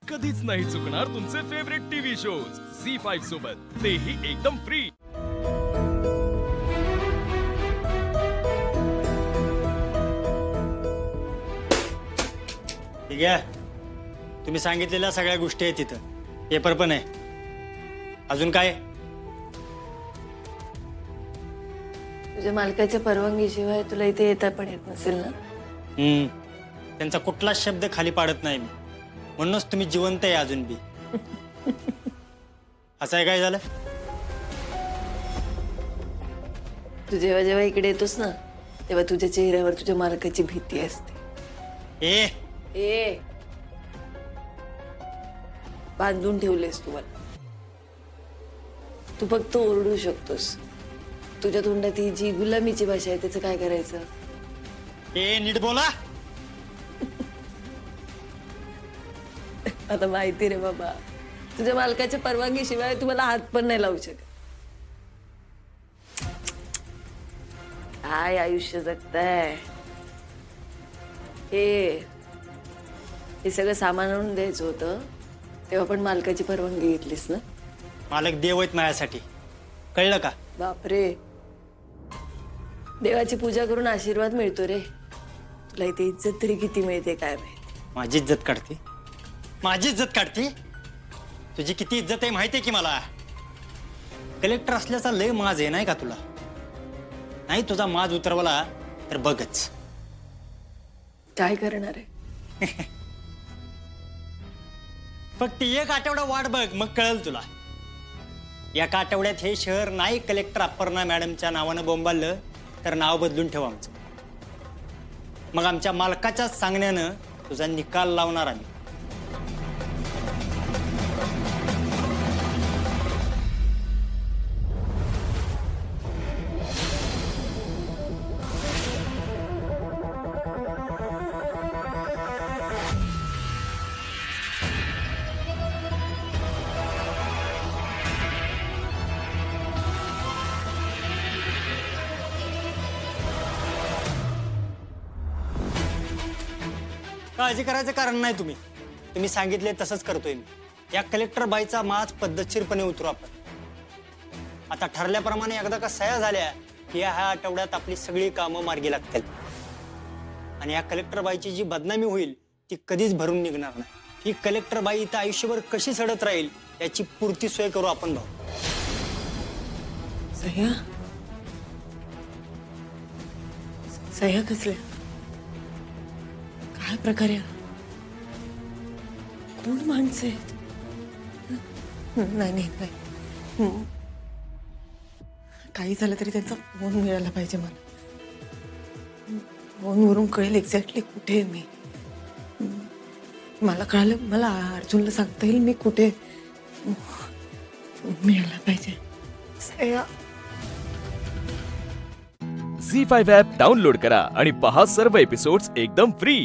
कधीच नाही चुकणार तुमचे फेवरेट टीव्ही शोज झी5 सोबत, तेही एकदम फ्री। ठीक आहे, तुम्ही सांगितलेल्या सगळ्या गोष्टी आहेत तिथं, पेपर पण आहे। अजून काय? तुझ्या मालकाच्या परवानगीशिवाय तुला इथे येता पण येत नसेल ना? त्यांचा कुठलाच शब्द खाली पाडत नाही मी, म्हणूनच तुम्ही जिवंत आहे अजून बी। असं आहे काय झालं? तू जेव्हा जेव्हा इकडे येतोस ना, तेव्हा तुझ्या चेहऱ्यावर तुझ्या मालकाची भीती असते। ए बांधून ठेवलेस तू मला। तू फक्त ओरडू शकतोस, तुझ्या तोंडात ही जी गुलामीची भाषा आहे त्याचं काय करायचं? नीट बोला। आता माहिती रे बाबा, तुझ्या मालकाच्या परवानगीशिवाय तू मला हात पण नाही लावू शकत। काय आयुष्य जगताय? हे सगळं सामान आणून द्यायचं होतं तेव्हा पण मालकाची परवानगी घेतलीस ना? मालक देव आहेत माझ्यासाठी, कळलं का? बापरे, देवाची पूजा करून आशीर्वाद मिळतो रे। तुला इथे इज्जत तरी किती मिळते काय माहित? माझी इज्जत काढते? माझी इज्जत काढते? तुझी किती इज्जत आहे माहिती आहे की मला। कलेक्टर असल्याचा लय माज आहे नाही का तुला? नाही तुझा माज उतरवला तर बघच काय करणार आहे? फक्त एक आठवडा वाट बघ, मग कळल तुला। एका आठवड्यात हे शहर नाही कलेक्टर अपर्णा मॅडमच्या नावानं बोंबाललं तर नाव बदलून ठेव आमचं। मग आमच्या मालकाच्या सांगण्यानं तुझा निकाल लावणार आम्ही। काळजी करायचं कारण नाही, तुम्ही सांगितले तसंच करतोय मी। या कलेक्टर बाईचा माज पद्धतशीरपणे उतरू आपण। आता ठरल्याप्रमाणे एकदा का सह्या झाल्या की ह्या आठवड्यात आपली सगळी कामं मार्गी लागतील आणि या कलेक्टर बाईची जी बदनामी होईल ती कधीच भरून निघणार नाही। ही कलेक्टर बाई इथं आयुष्यभर कशी सडत राहील याची पूर्ती सोय करू आपण भाऊ। सह्या? सह्या कसल्या? काय प्रकारे? कोण माणसं आहेत? नाही काही झालं तरी त्यांचा फोन मिळाला पाहिजे मला। फोनवरून कळेल एक्झॅक्टली कुठे आहे मी। मला कळालं, मला अर्जुनला सांगता येईल मी कुठे। फोन मिळाला पाहिजे। सह्या। झी5 ॲप डाउनलोड करा आणि पहा सर्व एपिसोड्स एकदम फ्री।